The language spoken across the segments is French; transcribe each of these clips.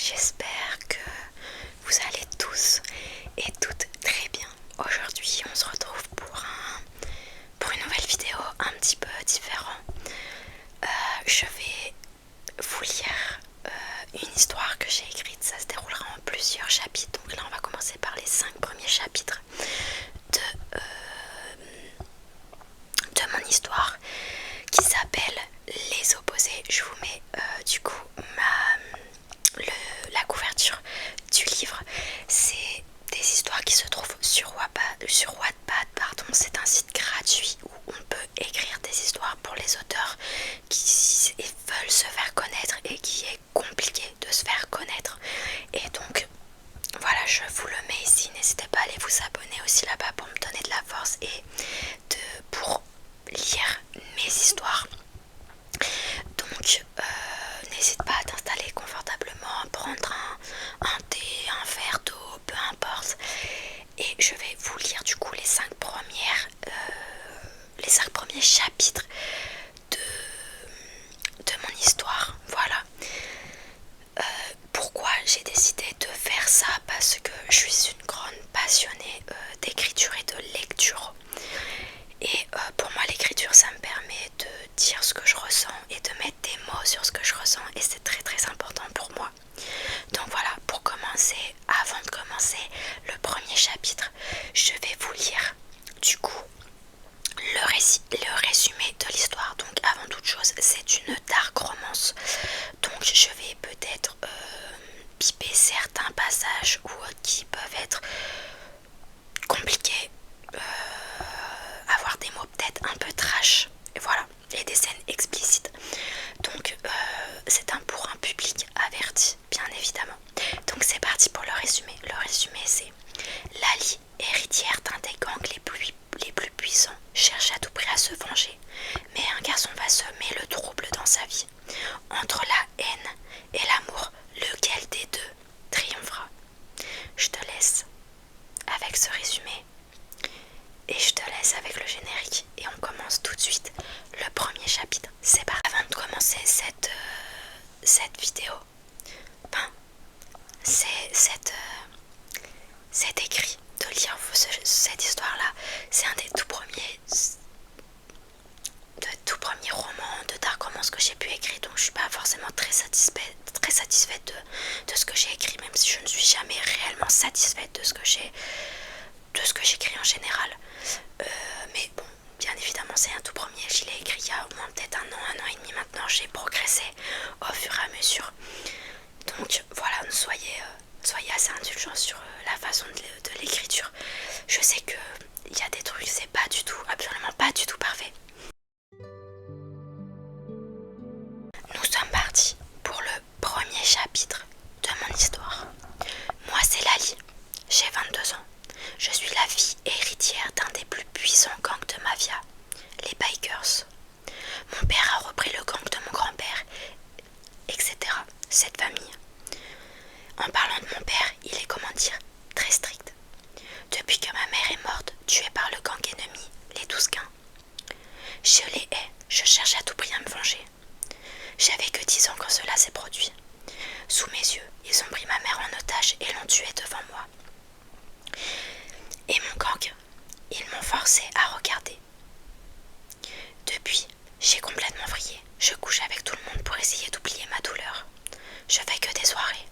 J'espère que vous allez tous et toutes très bien. Aujourd'hui, on se retrouve pour une nouvelle vidéo un petit peu différente. Je vais vous lire une histoire que j'ai écrite. Ça se déroulera en plusieurs chapitres. Donc là, on va commencer par les 5 premiers chapitres de mon histoire qui s'appelle Les Opposés. Je vous mets du coup la couverture du livre. C'est des histoires qui se trouvent sur Wattpad, pardon. C'est un site gratuit où on peut écrire des histoires pour les auteurs qui veulent se faire connaître et qui est compliqué de se faire connaître. Et donc voilà, je vous le mets ici. N'hésitez pas à aller vous abonner aussi là-bas pour me donner de la force et pour lire mes histoires. Donc n'hésite pas à t'installer confortablement, prendre un thé, un verre d'eau, peu importe. Et je vais vous lire du coup les 5 premiers chapitres de mon histoire. Voilà. Pourquoi j'ai décidé de faire ça? Parce que je suis une grande passionnée d'écriture et de lecture. Et pour moi l'écriture ça me permet de dire ce que je ressens et de mettre des mots sur ce que je ressens, et c'est très très important pour moi. Donc voilà, pour commencer, avant de commencer le premier chapitre, je vais vous lire du coup le résumé de l'histoire. Donc avant toute chose, c'est une dark romance, donc je vais peut-être piper certains passages ou autres qui peuvent être compliqués, avoir des mots peut-être un peu trash, et voilà, et des scènes explicites. Donc c'est pour un public averti, bien évidemment. Donc c'est parti pour le résumé. Le résumé, c'est: Lali, héritière d'un des gangs les plus puissants, cherche à tout prix à se venger. Mais un garçon va semer le trouble dans sa vie. Entre la haine et l'amour, lequel des deux triomphera? Je te laisse avec ce résumé et je te laisse avec le générique, et on commence tout de suite le premier chapitre. C'est parti. Avant de commencer cette vidéo, c'est écrit de lire cette histoire-là. C'est un des tout premiers romans de dark romance que j'ai pu écrire, donc je suis pas forcément très satisfaite de ce que j'ai écrit, même si je ne suis jamais réellement satisfaite de ce que j'écris en général. Mais bon, bien évidemment c'est un tout premier, je l'ai écrit il y a au moins peut-être un an et demi maintenant. J'ai progressé au fur et à mesure. Donc voilà, soyez assez indulgents sur la façon de l'écriture. Je sais qu'il y a des trucs, c'est pas du tout, absolument pas du tout parfait. Nous sommes partis pour le premier chapitre de mon histoire. Moi c'est Lali, j'ai 22 ans. Je suis la fille héritière d'un des plus puissants gangs de mafia, les Bikers. Mon père a repris le gang de mon grand-père, etc. Cette famille. En parlant de mon père, il est, comment dire, très strict. Depuis que ma mère est morte, tuée par le gang ennemi, les 12 Quins. Je les hais, je cherche à tout prix à me venger. J'avais que 10 ans quand cela s'est produit. Sous mes yeux, ils ont pris ma mère en otage et l'ont tuée devant moi. Et mon gang, ils m'ont forcé à regarder. Depuis, j'ai complètement vrillé. Je couche avec tout le monde pour essayer d'oublier ma douleur. Je fais que des soirées.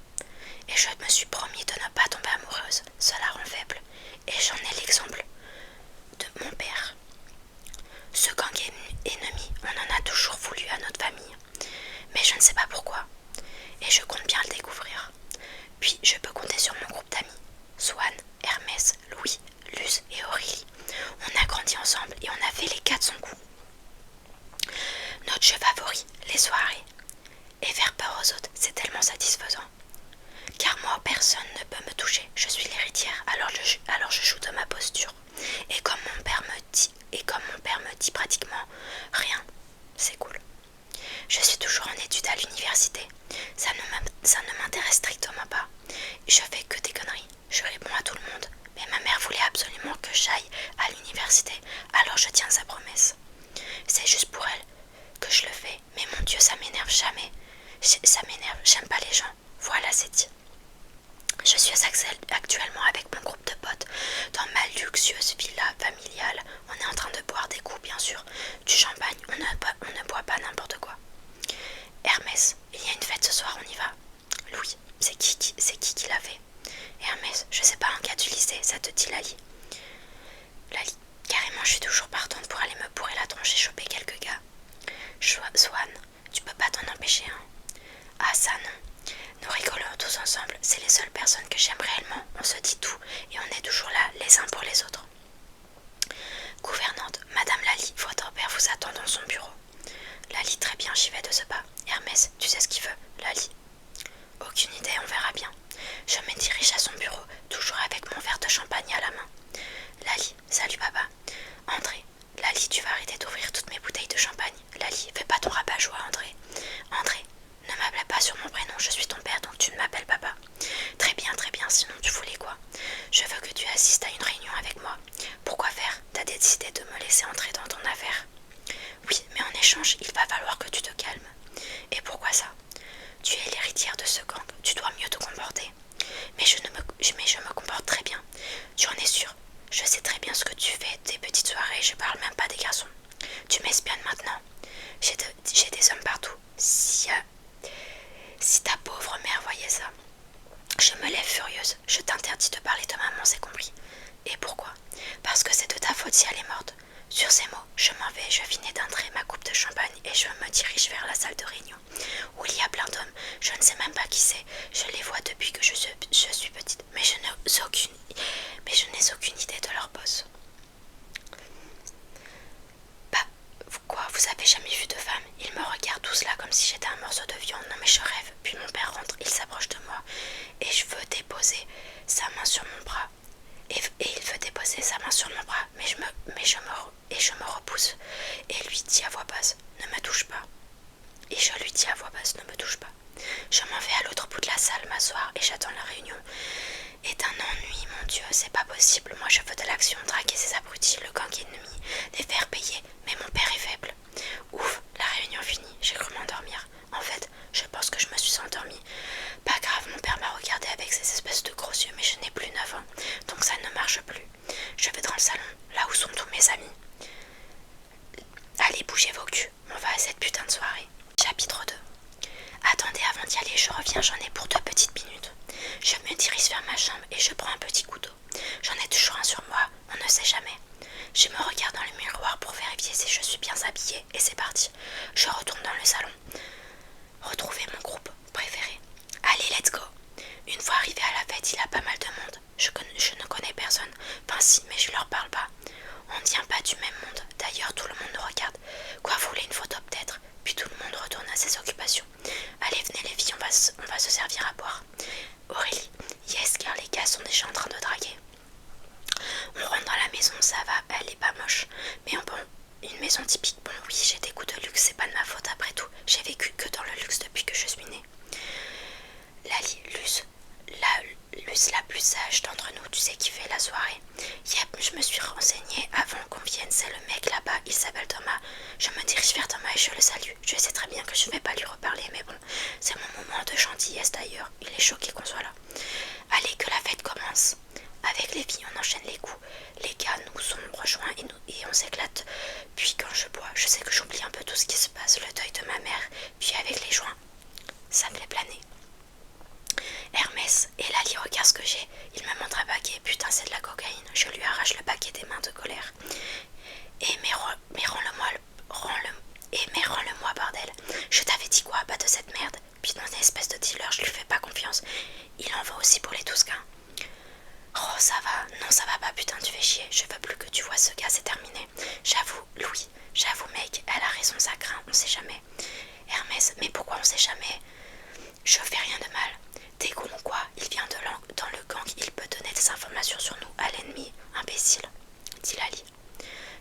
Et je me suis promis de ne pas tomber amoureuse, cela rend faible. Et j'en ai l'exemple de mon père. Ce gang ennemi, on en a toujours voulu à notre famille. Mais je ne sais pas pourquoi. Et je compte bien le découvrir. Puis je peux compter sur mon groupe d'amis. Swan, Hermès, Louis, Luz et Aurélie. On a grandi ensemble et on a fait les 4 son coup. Notre jeu favori, les soirées. Et faire peur aux autres, c'est tellement satisfaisant. Car moi, personne ne peut me toucher. Je suis l'héritière, alors je joue de ma posture. Et comme mon père me dit pratiquement rien, c'est cool. Je suis toujours en études à l'université. Ça ne m'intéresse strictement pas. Je fais que des conneries. Je réponds à tout le monde. Mais ma mère voulait absolument que j'aille à l'université, alors je tiens sa promesse. C'est juste pour elle que je le fais. Mais mon Dieu, ça m'énerve jamais. Ça m'énerve, j'aime pas les gens. Voilà, c'est dit. Je suis actuellement avec mon groupe de potes dans ma luxueuse villa familiale. On est en train de boire des coups, bien sûr, du champagne. On ne boit pas n'importe quoi. Hermès, il y a une fête ce soir, on y va. Louis, c'est qui l'a fait? Hermès, je sais pas, un gars du lycée, ça te dit Lali? Lali, carrément, je suis toujours partante pour aller me bourrer la tronche et choper quelques gars. Swan, tu peux pas t'en empêcher, hein? Ah ça non, nous rigolons tous ensemble, c'est les seules personnes que j'aime réellement, on se dit tout et on est toujours là les uns pour les autres. Gouvernante, Madame Lali, votre père vous attend dans son bureau. Lali, très bien, j'y vais de ce pas. Hermès, tu sais ce qu'il veut? Lali. Aucune idée, on verra bien. Je me dirige à son bureau, toujours avec mon verre de champagne à la main. Lali, salut papa. André, Lali, tu vas arrêter d'ouvrir toutes mes bouteilles de champagne. Lali, fais pas ton rabat-joie, André. André, ne m'appelle pas sur mon prénom, je suis ton père, donc tu ne m'appelles papa. Très bien, sinon tu voulais quoi? Je veux que tu assistes à une réunion avec moi. Pourquoi faire? T'as décidé de me laisser entrer dans ton affaire. Oui, mais en échange, il va falloir que tu te calmes. Et pourquoi ça? Tu es l'héritière de ce gang, tu dois mieux te comporter. Mais je me comporte très bien. Tu en es sûre? Je sais très bien ce que tu fais, tes petites soirées, je parle même pas des garçons. Tu m'espionnes maintenant. J'ai des hommes partout. Si ta pauvre mère voyait ça. Je me lève furieuse. Je t'interdis de parler de maman, c'est compris. Et pourquoi? Parce que c'est de ta faute si elle est morte. Sur ces mots, je m'en vais, je finis d'entrer ma coupe de champagne et je me dirige vers la salle de réunion, où il y a plein d'hommes. Je ne sais même pas qui c'est. Je les vois depuis que je suis petite, mais je n'ai aucune idée de leur boss. Bah, quoi, vous avez jamais vu de femme? Ils me regardent tous là comme si j'étais un morceau de viande. Non mais je rêve. Puis mon père rentre, il s'approche de moi et je veux déposer sa main sur mon bras. Et il veut déposer sa main sur mon bras, mais je me repousse et lui dis à voix basse, ne me touche pas. Et je lui dis à voix basse, ne me touche pas. Je m'en vais à l'autre bout de la salle m'asseoir et j'attends la réunion. Et d'un ennui, mon Dieu, c'est pas possible. Moi je veux de l'action, traquer ces abrutis, le gang ennemi, les faire payer, mais mon père est faible. Ouf, la réunion finie, j'ai cru m'endormir. En fait, je pense que je me suis endormie. Pas grave, mon père m'a regardé avec ses espèces de gros yeux, mais je n'ai plus 9 ans, donc ça ne marche plus. Je vais dans le salon, là où sont tous mes amis. Allez, bougez vos culs, on va à cette putain de soirée. Chapitre 2. Attendez, avant d'y aller, je reviens, j'en ai pour 2 petites minutes. Je me dirige vers ma chambre et je prends un petit couteau. J'en ai toujours un sur moi, on ne sait jamais. Je me regarde dans le miroir pour vérifier si je suis bien habillée et c'est parti. Je retourne dans le salon. Retrouver mon groupe préféré. Allez, let's go. Une fois arrivé à la fête, il y a pas mal de monde. Je ne connais personne. Enfin si, mais je leur parle pas. On ne vient pas du même monde. D'ailleurs, tout le monde nous regarde. Quoi, vous voulez une photo peut-être? Puis tout le monde retourne à ses occupations. Allez, venez les filles, on va se servir à boire. Aurélie, yes, car les gars sont déjà en train de draguer. On rentre dans la maison, ça va, elle est pas moche. Mais bon, une maison typique, bon oui, j'ai des goûts de luxe, c'est pas de ma faute après tout. J'ai vécu que dans le luxe depuis que je suis née. Lali, Luce, la plus sage d'entre nous, tu sais qui fait la soirée. Yep, je me suis renseignée avant qu'on vienne, c'est le mec là-bas, il s'appelle Thomas. Je me dirige vers Thomas et je le salue. Je sais très bien que je vais pas lui reparler, mais bon, c'est mon moment de gentillesse d'ailleurs. Il est choqué qu'on soit là. Allez, que la fête commence. Avec les filles, on enchaîne les coups. Les gars nous sont rejoints et on s'éclate. Puis quand je bois, je sais que j'oublie un peu tout ce qui se passe, le deuil de ma mère. Puis avec les joints, ça me fait planer. Hermès, et Lali, regarde ce que j'ai. Il me montre un paquet, putain c'est de la cocaïne. Je lui arrache le paquet des mains de colère. Mais rends-le-moi, bordel. Je t'avais dit quoi, pas de cette merde. Puis dans une espèce de dealer, je lui fais pas confiance. Il en va aussi pour les 12 gains. Oh ça va, non ça va pas, putain tu fais chier. Je veux plus que tu vois ce gars, c'est terminé. J'avoue, Louis, j'avoue mec, elle a raison, ça craint, on sait jamais. Hermès, mais pourquoi on sait jamais? Je fais rien de mal. T'es con ou quoi? Il vient dans le gang, il peut donner des informations sur nous à l'ennemi, imbécile, dit Lali.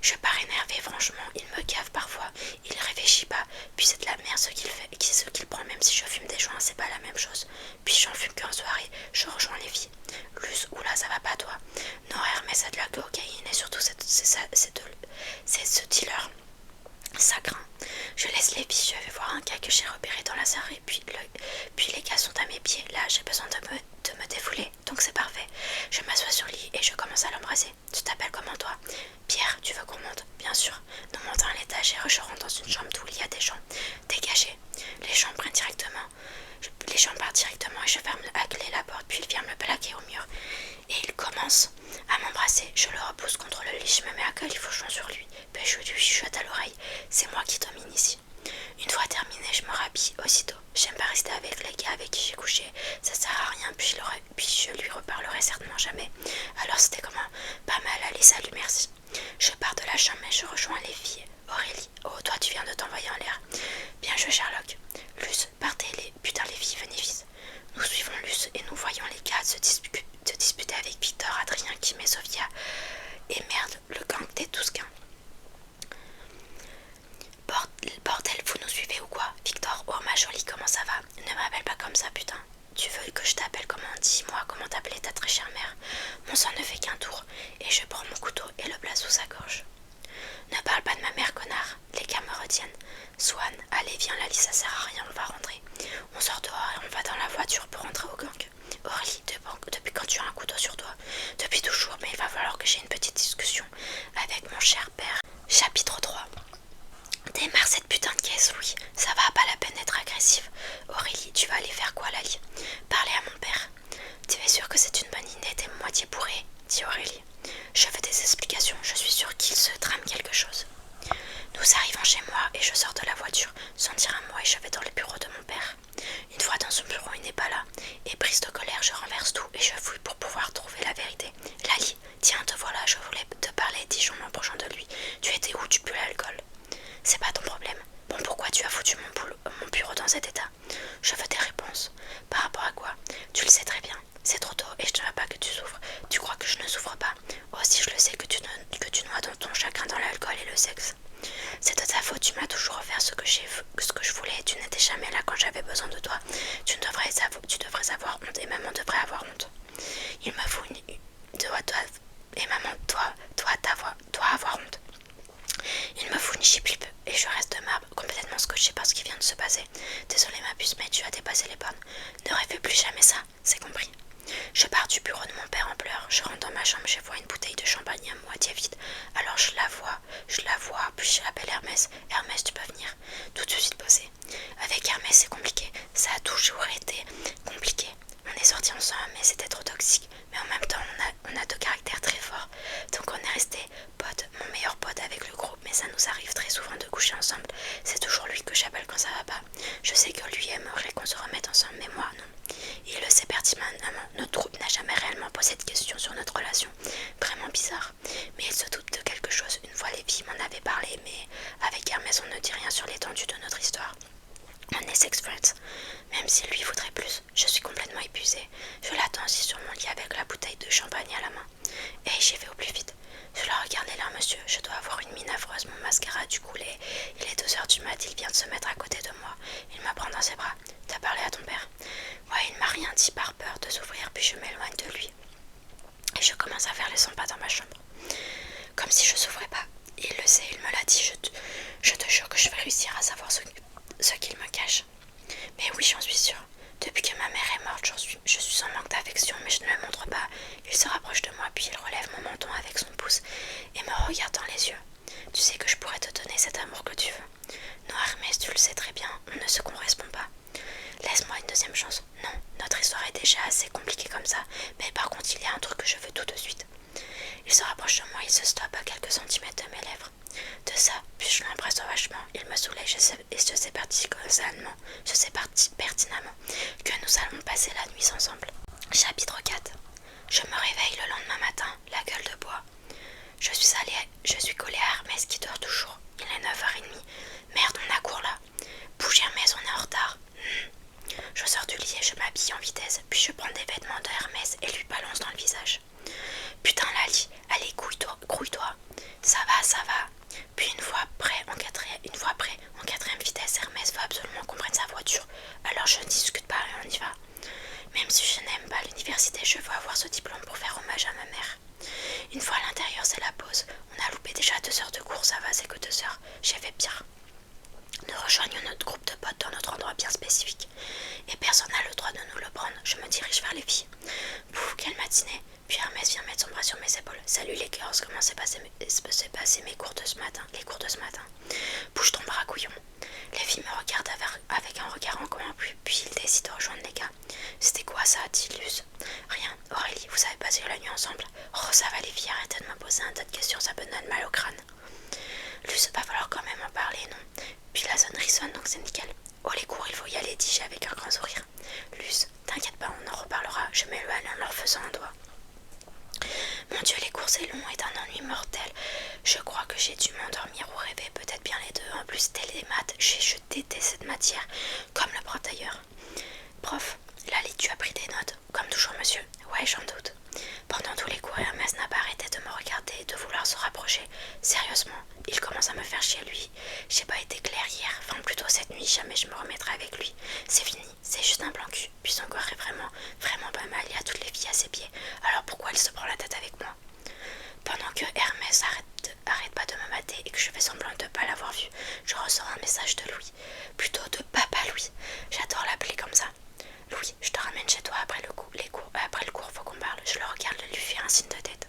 Je pars énervé, franchement, il me gave parfois, il réfléchit pas, puis c'est de la merde ce qu'il fait, et ce qu'il prend, même si je fume des joints, c'est pas la même chose. Puis j'en fume qu'en soirée, je rejoins les filles. Luce, oula, ça va pas toi? Non, Hermès a de la cocaïne, et surtout c'est ce dealer. Ça craint. Je laisse les filles, je vais voir un gars que j'ai repéré dans la soirée, puis les gars sont à mes pieds. Là, j'ai besoin de me défouler, donc c'est parfait. Je m'assois sur le lit et je commence à l'embrasser. Tu t'appelles comment toi? Pierre, tu veux qu'on monte? Bien sûr. Nous montons à l'étage et je rentre dans une chambre où il y a des gens. Dégagez. Les gens partent directement et je ferme à clé la porte, puis il vient me plaquer au mur. Et il commence à m'embrasser. Je le repousse contre le lit, je me mets à califourchon sur lui, puis je lui chuchote à l'oreille. C'est moi qui domine ici. Une fois terminé, je me rhabille aussitôt. J'aime pas rester avec les gars avec qui j'ai couché, ça sert à rien, puis je lui reparlerai certainement jamais. Alors c'était comment? Pas mal, allez, salut, merci. Je pars de la chambre et je rejoins les filles. Aurélie, oh toi tu viens de t'envoyer en l'air. Bien joué Sherlock. Luce, partez putain les filles, venez vite. Nous suivons Luce et nous voyons les gars se disputer avec Victor, Adrien, Kim et Sophia. Et merde, le gang des Tousquins. Bordel, vous nous suivez ou quoi? Victor, oh ma jolie, comment ça va? Ne m'appelle pas comme ça, putain. Tu veux que je t'appelle comment? Dis-moi comment t'appelais ta très chère mère. Mon sang ne fait qu'un tour, et je prends mon couteau et le place sous sa gorge. Ne parle pas de ma mère, connard. Les gars me retiennent. Swan, allez, viens, Lali, ça sert à rien, on va rentrer. On sort dehors et on va dans la voiture pour rentrer au gang. Aurélie, depuis quand tu as un couteau sur toi? Depuis toujours, mais il va falloir que j'ai une petite discussion avec mon cher père. Chapitre 3. Démarre cette putain de caisse, oui. Ça va, pas la peine d'être agressive. Aurélie, tu vas aller faire quoi, Lali? Parler à mon père. Tu es sûre que c'est une bonne idée, t'es moitié bourrée, dit Aurélie. Je veux des explications, je suis sûre qu'il se trame quelque chose. Nous arrivons chez moi et je sors de la voiture sans dire un mot et je vais dans le bureau de mon père. Une fois dans son bureau, il n'est pas là. Et prise de colère, je renverse tout et je fouille pour pouvoir trouver la vérité. Lali, tiens, te voilà, je voulais te parler, dis-je en m'approchant de lui. Tu étais où? Tu pues l'alcool? C'est pas ton problème. Bon, pourquoi tu as foutu mon bureau dans cet état? Je veux des réponses. Par rapport à quoi? Tu le sais très bien. C'est trop tôt et je ne veux pas que tu souffres. Tu crois que je ne souffre pas? Oh, si je le sais que tu noies dans ton chagrin dans l'alcool et le sexe. C'est de ta faute, tu m'as toujours offert ce que je voulais et tu n'étais jamais là quand j'avais besoin de toi. Tu devrais avoir honte et maman devrait avoir honte. Il me faut et maman doit avoir honte. Il me fout une chipipe et je reste de marbre, complètement scotché par ce qui vient de se passer. Désolée ma puce, mais tu as dépassé les bornes. Ne refais plus jamais ça, c'est compris. Je pars du bureau de mon père en pleurs. Je rentre dans ma chambre, je vois une bouteille de champagne à moitié vide. Alors je la vois, puis j'appelle Hermès. Hermès, tu peux venir? Tout de suite posé. Avec Hermès, c'est compliqué. Ça a toujours été compliqué. On est sortis ensemble, mais c'était trop toxique. Mais en même temps, on a deux caractères très forts. Donc on est resté potes, mon meilleur pote avec le groupe, mais ça nous arrive très souvent de coucher ensemble. C'est toujours lui que j'appelle quand ça va pas. Je sais que lui aimerait qu'on se remette ensemble, mais moi non. Il le sait pertinemment, notre groupe n'a jamais réellement posé de questions sur notre relation. Vraiment bizarre. Mais il se doute de quelque chose. Une fois les filles m'en avaient parlé, mais avec Hermès on ne dit rien sur l'étendue de notre histoire. On est sex friends, même si lui voudrait plus. Je suis complètement épuisée. Je l'attends assis sur mon lit avec la bouteille de champagne à la main. Et j'y vais au plus vite. Je la regarde là, monsieur. Je dois avoir une mine affreuse. Mon mascara a dû couler. Il est 2h du mat. Il vient de se mettre à côté de moi. Il me prend dans ses bras. T'as parlé à ton père? Ouais, il m'a rien dit par peur de s'ouvrir, puis je m'éloigne de lui. Et je commence à faire les 100 pas dans ma chambre. Comme si je s'ouvrais pas. Il le sait, il me l'a dit. Je te jure que je vais réussir à savoir ce qu'il me cache. Mais oui, j'en suis sûre. Depuis que ma mère est morte, je suis en manque d'affection, mais je ne le montre pas. Il se rapproche de moi, puis il relève mon menton avec son pouce et me regarde dans les yeux. Tu sais que je pourrais te donner cet amour que tu veux. Non, Hermès, tu le sais très bien, on ne se correspond pas. Laisse-moi une deuxième chance. Non, notre histoire est déjà assez compliquée comme ça, mais par contre, il y a un truc que je veux tout de suite. Il se rapproche de moi, il se stoppe à quelques centimètres de mes lèvres. De ça, puis je l'embrasse vachement, il me soulève et je sais pertinemment que nous allons passer la nuit ensemble. Chapitre 4. Je me réveille le lendemain matin, la gueule de bois. Je suis collée à Hermès qui dort toujours. Il est 9h30. Merde, on accourt là. Bouge Hermès, on est en retard. Je sors du lit et je m'habille en vitesse, puis je prends des vêtements de Hermès et lui balance dans le visage. Putain Lali, allez grouille-toi. Ça va. Puis une fois prêt, en quatrième vitesse, Hermès veut absolument qu'on prenne sa voiture. Alors je ne discute pas et on y va. Même si je n'aime pas l'université, je veux avoir ce diplôme pour faire hommage à ma mère. Une fois à l'intérieur, c'est la pause. On a loupé déjà 2 heures de cours, ça va, c'est que 2 heures. J'ai fait pire. Nous rejoignons dîner. Puis Hermès vient mettre son bras sur mes épaules. Salut les girls, comment s'est passé mes cours de ce matin, les cours de ce matin. Bouge ton bras, couillon. Les filles me regardent avec un regard en commun, puis ils décident de rejoindre les gars. C'était quoi ça, dit Luz. Rien. Aurélie, vous avez passé la nuit ensemble? Oh, ça va les filles, arrêtez de me poser un tas de questions, ça me donne mal au crâne. Luz, va falloir quand même en parler, non? Puis la sonnerie sonne, donc c'est nickel. Oh les cours, il faut y aller, dis-je avec un grand sourire. Luz, t'inquiète pas, on en reparlera, je m'éloigne en leur faisant un doigt. Mon Dieu, les cours c'est long et d'un ennui mortel. Je crois que j'ai dû m'endormir ou rêver, peut-être bien les deux. En plus, télé et maths, je déteste cette matière, comme le prof d'ailleurs. Prof, Lali, tu as pris des notes? Comme toujours, monsieur. Ouais, j'en doute. Pendant tous les cours, Hermès n'a pas arrêté de me regarder et de vouloir se rapprocher. Sérieusement, il commence à me faire chier lui. J'ai pas été claire hier, enfin plutôt cette nuit, jamais je me remettrai avec lui. C'est fini, c'est juste un plan cul. Puis son corps est vraiment pas mal, il y a toutes les filles à ses pieds. Alors pourquoi elle se prend la tête avec moi? Pendant que Hermès arrête pas de me mater et que je fais semblant de ne pas l'avoir vu, je ressors un message de Louis. Plutôt de Papa Louis. J'adore l'appeler comme ça. Louis, je te ramène chez toi après le cours, faut qu'on parle. Je le regarde, lui fais un signe de tête.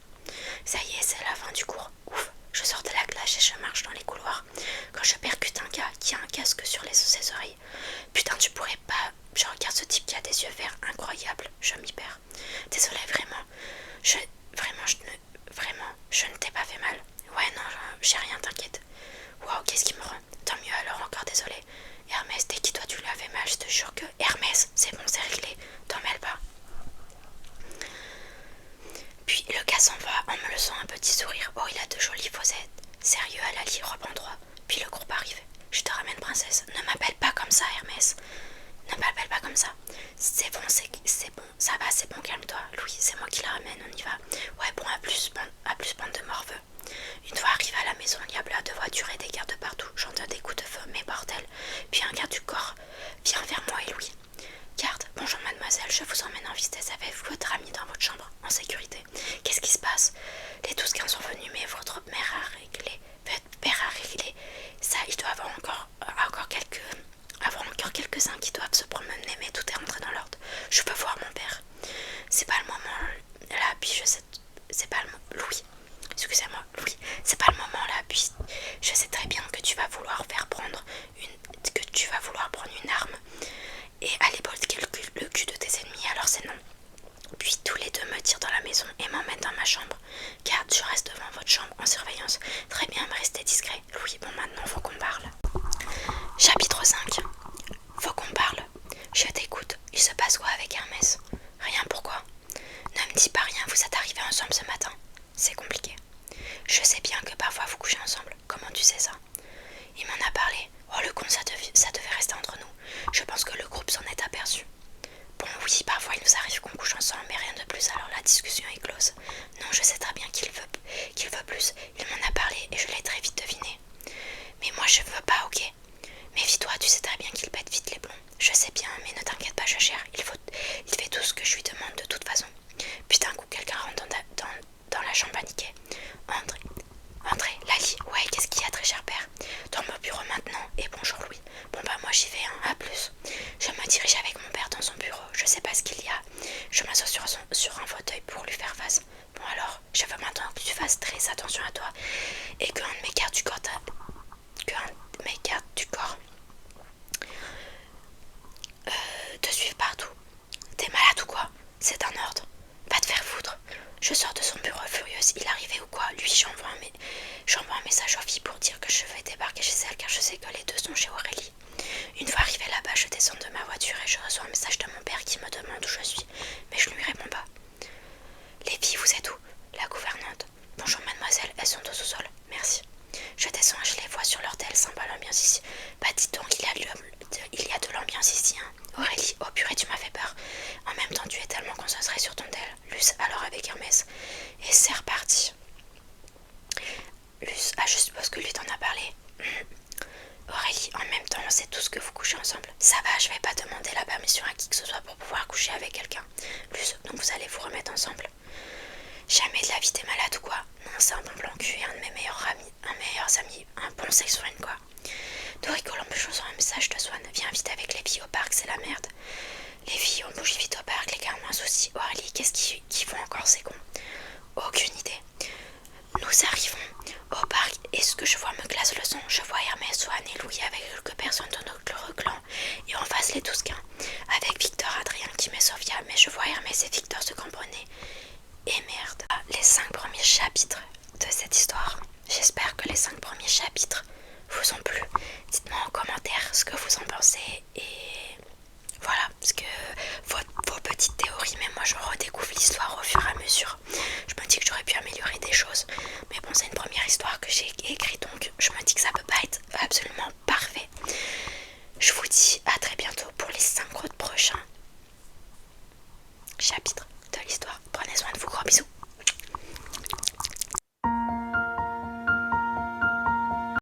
Ça y est, c'est la fin du cours. Ouf, je sors de la classe et je marche dans les couloirs. Quand je percute un gars qui a un casque sur ses oreilles. Putain, tu pourrais pas... Je regarde ce type qui a des yeux verts incroyables. Je m'y perds. Désolée, vraiment. Je ne t'ai pas fait mal. Ouais, non, j'ai rien, t'inquiète. Waouh, qu'est-ce qui me rend? Tant mieux alors, encore désolée. Hermès, dès qui toi tu lui as fait mal, je te jure que... Hermès, c'est bon, c'est réglé. T'en mêles pas. Puis le gars s'en va en me laissant un petit sourire. Oh, il a de jolies fossettes. Sérieux, à la lit, robe en droit. Puis le groupe arrive. Je te ramène, princesse. Ne m'appelle pas comme ça, Hermès. Ne m'appelle pas comme ça. C'est bon, ça va, c'est bon, calme-toi. Louis, c'est moi qui la ramène, on y va. Ouais, bon, à plus, bande de morveux. Une fois arrivé à la maison, il y a plein de voitures et des gardes partout. J'entends des coups de feu, mais bordel. Puis un garde du corps vient vers moi et Louis. Garde, bonjour mademoiselle, je vous emmène en vitesse avec votre ami dans votre chambre, en sécurité. Qu'est-ce qui se passe? Les 12-15 sont venus, mais votre mère a réglé. Votre père a réglé. Ça, il doit avoir encore quelques-uns qui doivent se promener, mais tout est rentré dans l'ordre. Je peux voir mon père. C'est pas le moment là, puis je sais. C'est pas le moment. Louis. Excusez-moi, Louis. C'est pas le moment là, puis je sais très bien que tu vas vouloir prendre une arme et aller bolter le cul de tes ennemis, alors c'est non. Puis tous les deux me tirent dans la maison et m'emmènent dans ma chambre. Garde, je reste devant votre chambre en surveillance. Très bien, mais restez discret. Louis, bon maintenant faut qu'on parle. Chapitre 5. Faut qu'on parle. Je t'écoute. Il se passe quoi avec Hermès? Rien, pourquoi? Ne me dis pas rien, vous êtes arrivés ensemble ce matin. C'est compliqué. Je sais bien que parfois vous couchez ensemble. Comment tu sais ça? Il m'en a parlé. Oh le con, ça devait rester entre nous. Je pense que le groupe s'en est aperçu. Bon oui, parfois il nous arrive qu'on couche ensemble, mais rien de plus, alors la discussion est close. Non, je sais très bien qu'il veut plus. Il m'en a parlé et je l'ai très vite deviné. Mais moi je veux pas, ok? Méfie-toi, tu sais très bien qu'il pète vite les plombs. Je sais bien, mais ne t'inquiète pas, je gère. Il fait tout ce que je lui demande de toute façon. Puis d'un coup, quelqu'un rentre dans la chambre paniquée. Entrez, Lali. Ouais, qu'est-ce qu'il y a, très cher père? Dans mon bureau maintenant. Et bonjour Louis. Bon bah moi j'y vais, hein, à plus. Je me dirige avec mon père dans son bureau. Je sais pas ce qu'il y a. Je m'assois sur un fauteuil pour lui faire face. Bon alors, je veux maintenant que tu fasses très attention à toi et qu'un de mes gardes du corps te suive partout. T'es malade ou quoi? C'est un ordre. Va te faire foutre. Je sors de son bureau furieuse. Il arrivait ou quoi? Lui, j'envoie un message aux filles pour dire que je vais débarquer chez elle car je sais que les deux sont chez Aurélie. Une fois arrivée là-bas, je descends de ma voiture et je reçois un message de mon père qui me demande où je suis, mais je ne lui réponds pas. Les filles, vous êtes où? La gouvernante. Bonjour mademoiselle, elles sont au sous-sol. Merci. Je descends et je les vois sur leur tel, sympa l'ambiance ici. Bah dis donc, il y a de l'ambiance ici, hein. Aurélie, oh purée, tu m'as fait peur. En même temps, tu es tellement concentrée sur ton tel. Luce, alors avec Hermès. Et c'est reparti. Luce, ah je suppose que lui t'en a parlé. Aurélie, en même temps, on sait tous que vous couchez ensemble. Ça va, je vais pas demander la permission à qui que ce soit pour pouvoir coucher avec quelqu'un. Luce, donc vous allez vous remettre ensemble. Jamais de la vie t'es malade ou quoi? Non, c'est un bon plan cul et un de mes meilleurs amis, un bon sex friend quoi. Nous rigolons peu chose un message de Swan. Viens vite avec les filles au parc, c'est la merde. Les filles, on bouge vite au parc, les gars ont un souci. Aurélie, qu'est-ce qu'ils font encore c'est con. Aucune idée. Nous arrivons au parc et ce que je vois me glace le sang. Je vois Hermès, Swan et Louis avec quelques personnes de notre clan et en face les Tousquins avec Victor, Adrien, Kim et Sofia. Mais je vois Hermès et Victor se cramponner. Et merde, les 5 premiers chapitres de cette histoire. J'espère que les 5 premiers chapitres vous ont plu. Dites-moi en commentaire ce que vous en pensez et voilà, parce que vos petites théories, mais moi je redécouvre l'histoire au fur et à mesure. Je me dis que j'aurais pu améliorer des choses.